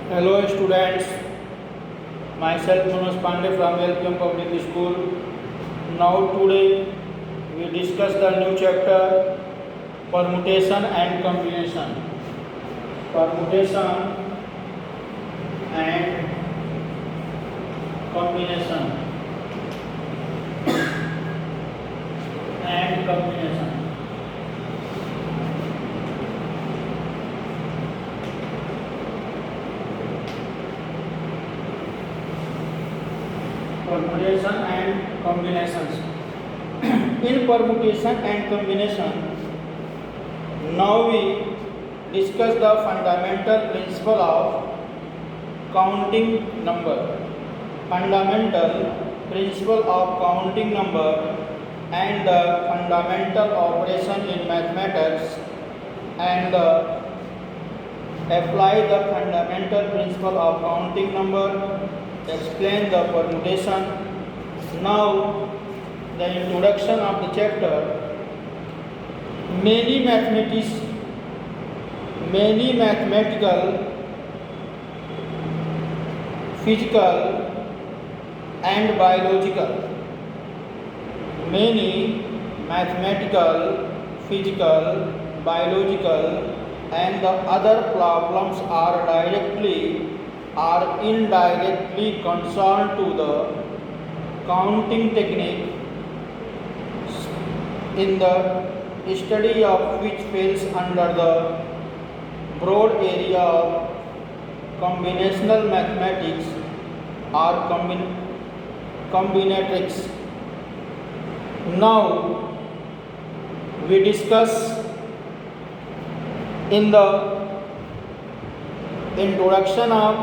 Hello students, myself Manoj Pandey from LPM Public School. Now today we discuss the new chapter permutation and combination. Permutation and combination and combination. Permutation and combinations. In permutation and combination, now we discuss the fundamental principle of counting number. Fundamental principle of counting number and the fundamental operation in mathematics, and apply the fundamental principle of counting number, explain the permutation. Now the introduction of the chapter. Many mathematical, physical and biological. Many mathematical, physical, biological and the other problems are directly or indirectly concerned to the counting technique, in the study of which falls under the broad area of combinational mathematics or combinatorics. Now we discuss in the introduction of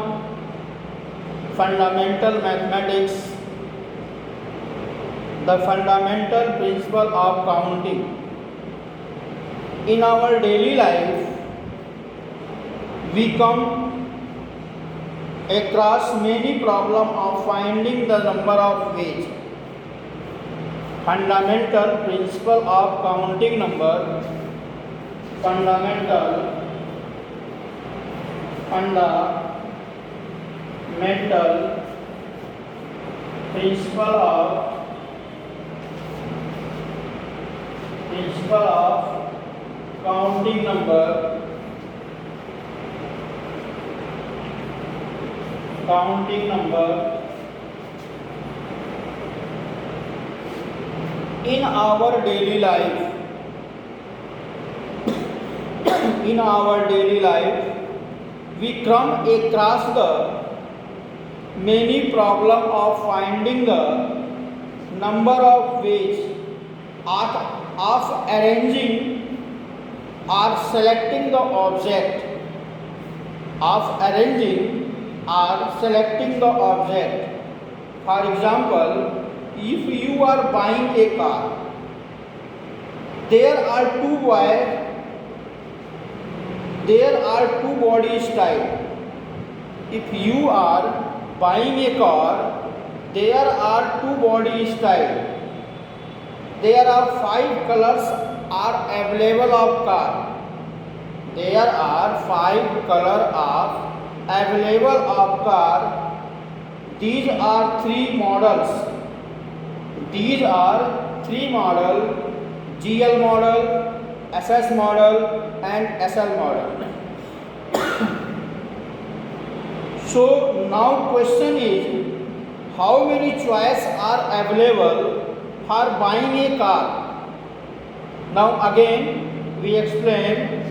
fundamental mathematics the fundamental principle of counting. In our daily life, we come across many problems of finding the number of ways. Fundamental principle of counting number. Fundamental principle of counting number. In our daily life, we come across the many problem of finding the number of ways of arranging or selecting the object. For example, if you are buying a car, there are two body styles. If you are buying a car, there are two body styles. There are 5 colors are available of car. There are 5 colors of available of car. These are 3 models. GL model, SS model and SL model. So now question is, how many choices are available for buying a car? Now again we explain,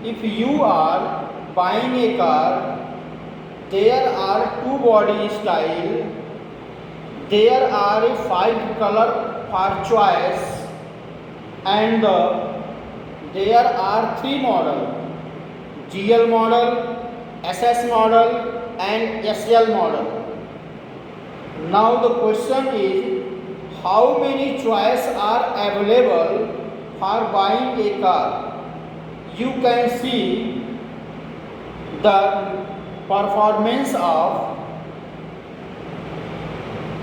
if you are buying a car, there are 2 body style, there are 5 color for choice, and there are 3 model, GL model, SS model and SL model. Now the question is, how many choices are available for buying a car? You can see the performance of,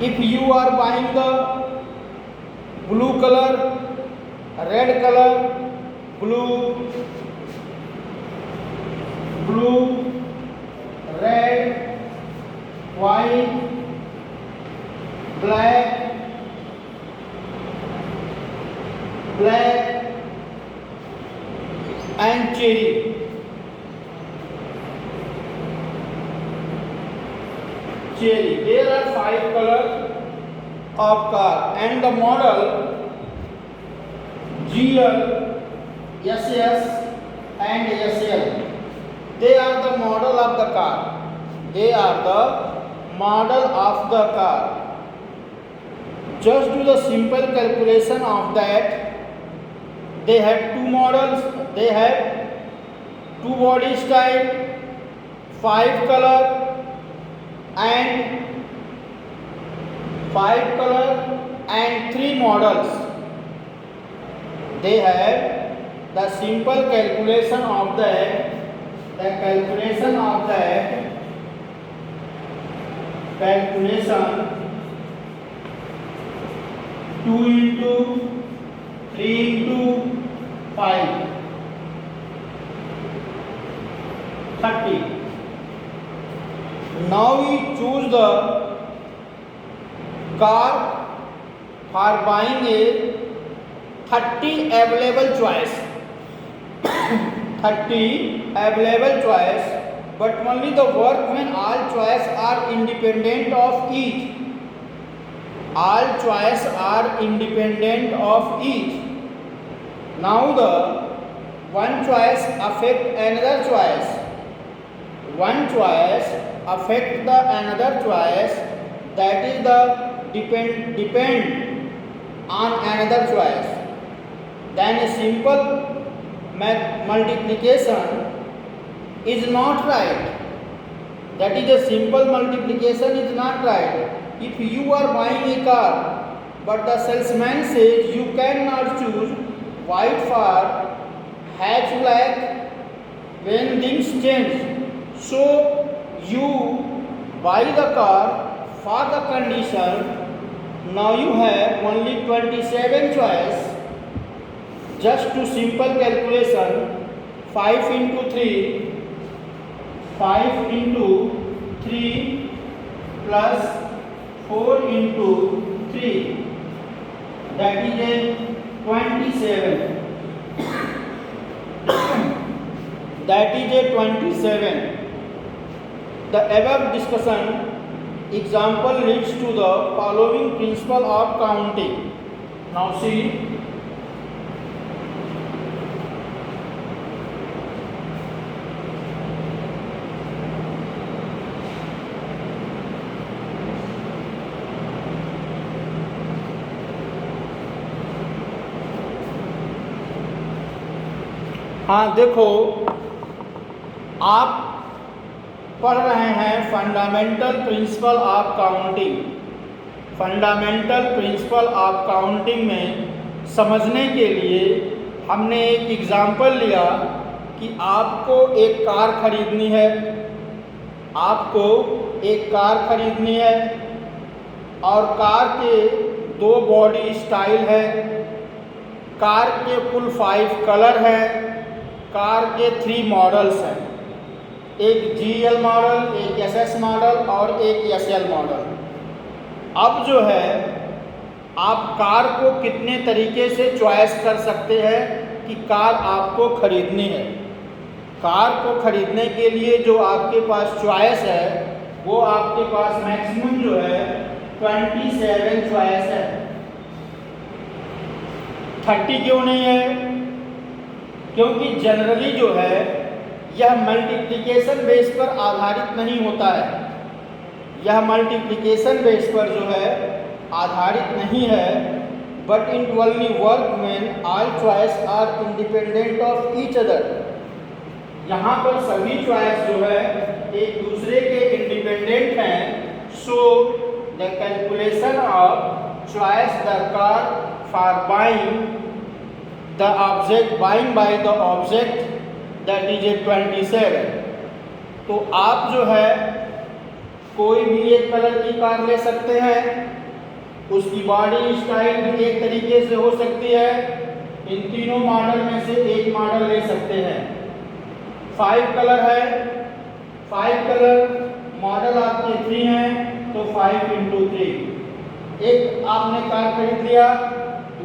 if you are buying the blue color, red color, blue, red, black and cherry. There are 5 colors of car and the model GL, SS and SL. They are the model of the car. They are the model of the car. Just do the simple calculation of that. They have 2 models. They have 2 body style, 5 color and 3 models. They have the simple calculation of that. The calculation 2 into 3 into 5, 30. Now we choose the car for buying a 30 available choice. 30 available choice, but only the work when all choice are independent of each. All choice are independent of each. Now the one choice affect another choice. One choice affect the another choice, that is the depend on another choice. Then a simple multiplication is not right. That is a simple multiplication is not right. If you are buying a car, but the salesman says you cannot choose white for hatchback when things change, so you buy the car for the condition. Now you have only 27 choice. Just to simple calculation, 5 into 3 plus 4 into 3, that is a 27. That is a 27. The above discussion example leads to the following principle of counting. Now see, हाँ देखो, आप पढ़ रहे हैं fundamental principle of counting. Fundamental principle of counting में समझने के लिए हमने एक एग्जाम्पल लिया कि आपको एक कार खरीदनी है। आपको एक कार खरीदनी है और कार के 2 बॉडी स्टाइल है, कार के कुल 5 कलर हैं, कार के 3 मॉडल्स हैं, एक GL मॉडल, एक SS मॉडल और एक SL मॉडल। अब जो है आप कार को कितने तरीके से चॉइस कर सकते हैं कि कार आपको खरीदनी है। कार को खरीदने के लिए जो आपके पास चॉइस है वो आपके पास मैक्सिमम जो है 27 चॉइस है। 30 क्यों नहीं है? क्योंकि जनरली जो है यह मल्टीप्लिकेशन बेस पर आधारित नहीं होता है। यह मल्टीप्लिकेशन बेस पर जो है आधारित नहीं है, but in only work when all choice are independent of each other. यहाँ पर सभी चॉइस जो है एक दूसरे के इंडिपेंडेंट हैं। So the calculation of choice the car for buying the object buying by the object, that is a 27। तो आप जो है कोई भी एक कलर की कार ले सकते हैं, उसकी बॉडी स्टाइल भी एक तरीके से हो सकती है। इन तीनों मॉडल में से एक मॉडल ले सकते हैं। 5 कलर है, 5 कलर मॉडल आपके 3 हैं, तो 5 into 3 एक आपने कार खरीद लिया,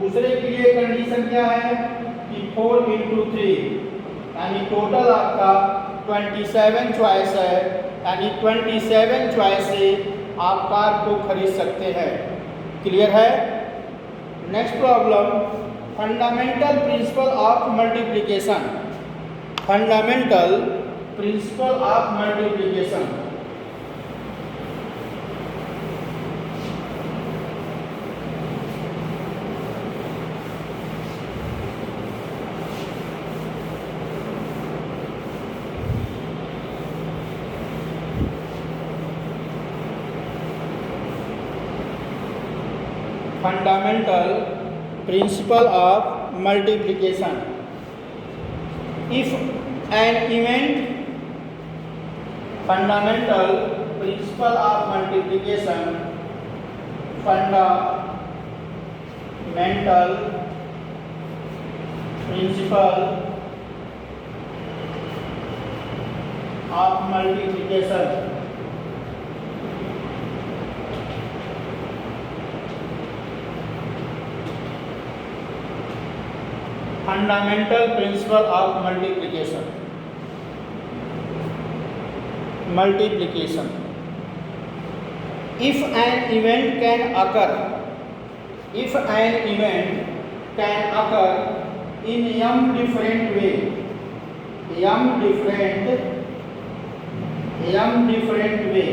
दूसरे के लिए कंडीशन क्या है कि 4 × 3 यानी टोटल आपका 27 चॉइस है, यानी 27 चॉइस से आप कार को खरीद सकते हैं। क्लियर है? Next problem, fundamental principle of multiplication. Fundamental principle of multiplication. Fundamental principle of multiplication. If an event, fundamental principle of multiplication, fundamental principle of multiplication. Fundamental principle of multiplication. Multiplication. If an event can occur, if an event can occur in m different way, m different way,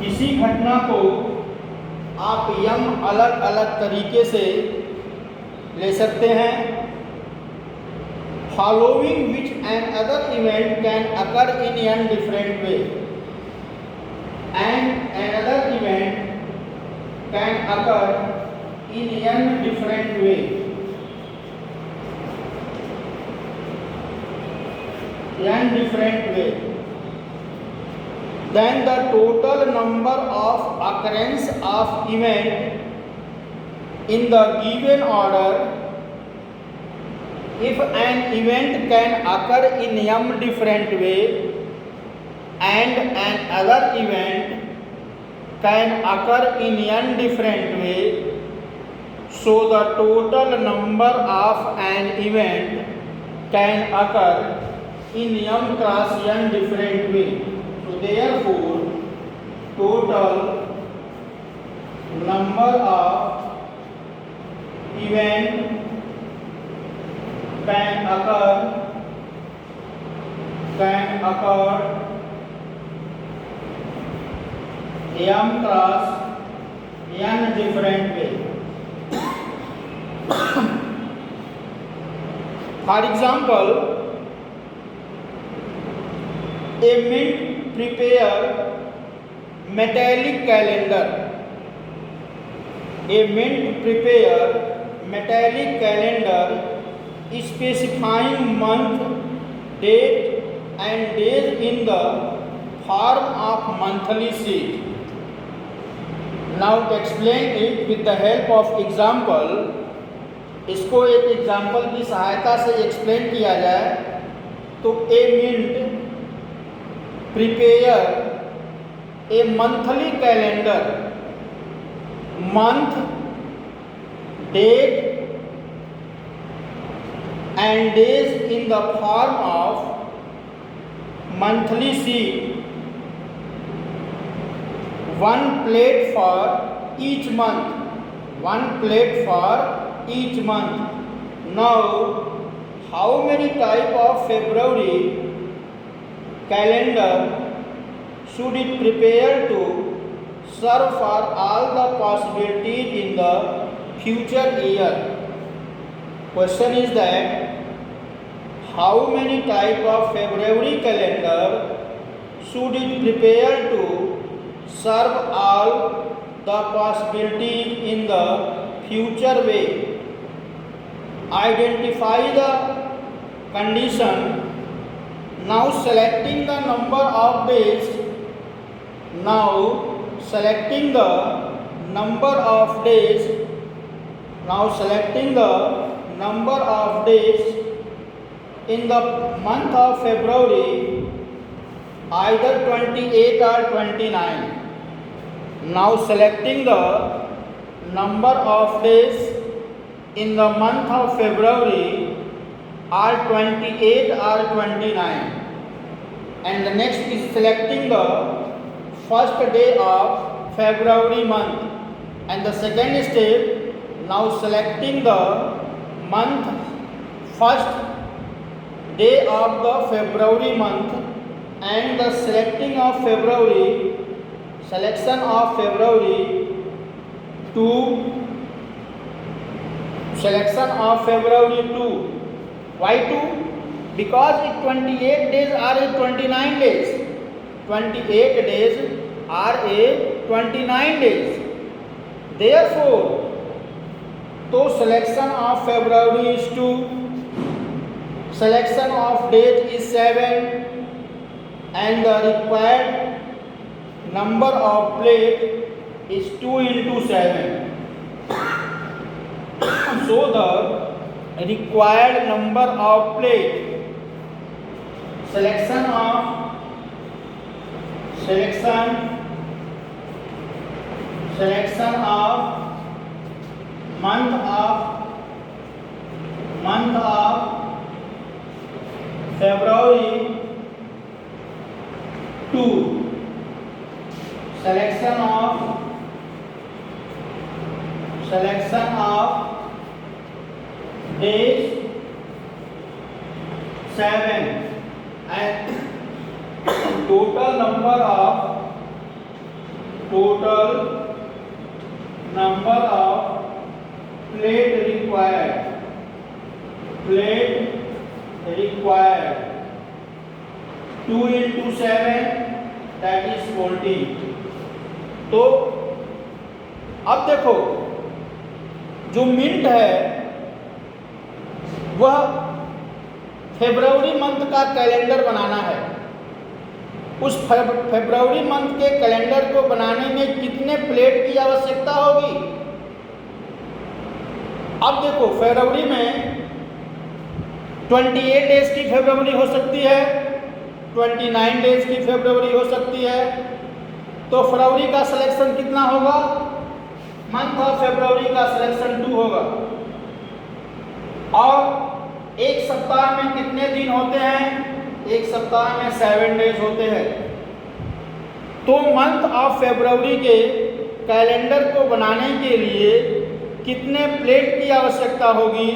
किसी घटना को आप m अलग अलग तरीके से ले सकते हैं। Following which an other event can occur in n different way, and another event can occur in n different way. N different way. Then the total number of occurrence of event in the given order, if an event can occur in m different way and an other event can occur in n different way, so the total number of an event can occur in m cross n different way. So therefore total number of event can occur m cross n different way. For example, a mint prepare metallic calendar. A mint prepare metallic calendar specifying month, date and days in the form of monthly sheet. Now explain it with the help of example. इसको एक example की सहायता से explain किया जाए तो a mint prepare a monthly calendar, month, date and days in the form of monthly sheet, one plate for each month, one plate for each month. Now how many type of February calendar should it prepare to serve for all the possibilities in the future year? Question is that how many type of February calendar should it prepare to serve all the possibilities in the future way? Identify the condition. Now selecting the number of days, now selecting the number of days, now selecting the number of days in the month of February, either 28 or 29. Now selecting the number of days in the month of February are 28 or 29. And the next is selecting the first day of February month. And the second step, now selecting the month first day of the February month and the selecting of February, selection of February to selection of February 2. Why 2? Because it 28 days are a 29 days. 28 days are a 29 days. Therefore, so selection of February is 2, selection of date is 7, and the required number of plate is 2 into 7. So the required number of plate, selection of month of February 2, selection of days 7, and total number of plate required 2 into 7, that is 14. तो अब देखो जो minute है वह February month का calendar बनाना है। उस February month के कैलेंडर को बनाने में कितने प्लेट की आवश्यकता होगी? अब देखो फरवरी में 28 डेज की फरवरी हो सकती है, 29 डेज की फरवरी हो सकती है। तो फरवरी का सिलेक्शन कितना होगा? मंथ ऑफ फरवरी का सिलेक्शन 2 होगा। और एक सप्ताह में कितने दिन होते हैं? एक सप्ताह में 7 डेज होते हैं। तो मंथ ऑफ फरवरी के कैलेंडर को बनाने के लिए कितने प्लेट की आवश्यकता होगी?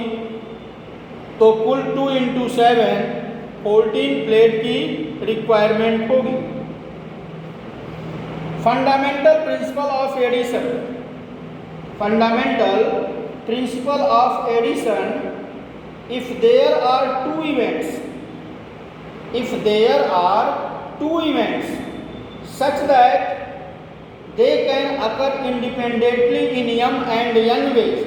तो कुल 2 into 7 14 प्लेट की रिक्वायरमेंट होगी। Fundamental principle of addition, fundamental principle of addition, if there are two events such that they can occur independently in m and n ways.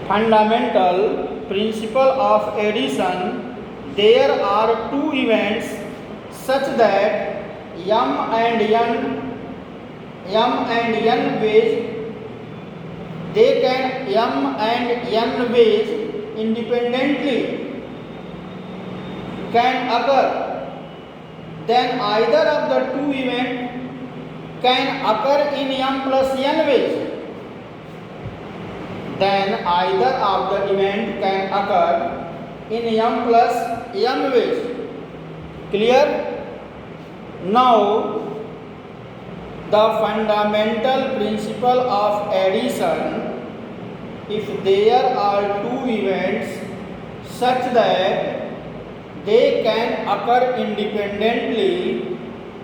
Fundamental principle of addition, there are two events such that m and n ways, they can m and n ways independently can occur, then either of the two events can occur in m plus n ways. Then either of the event can occur in m plus n ways. Clear? Now the fundamental principle of addition, if there are two events such that they can occur independently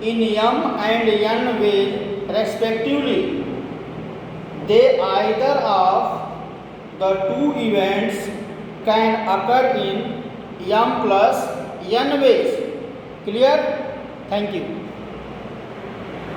in m and n ways respectively, they either of the two events can occur in m plus n ways. Clear? Thank you.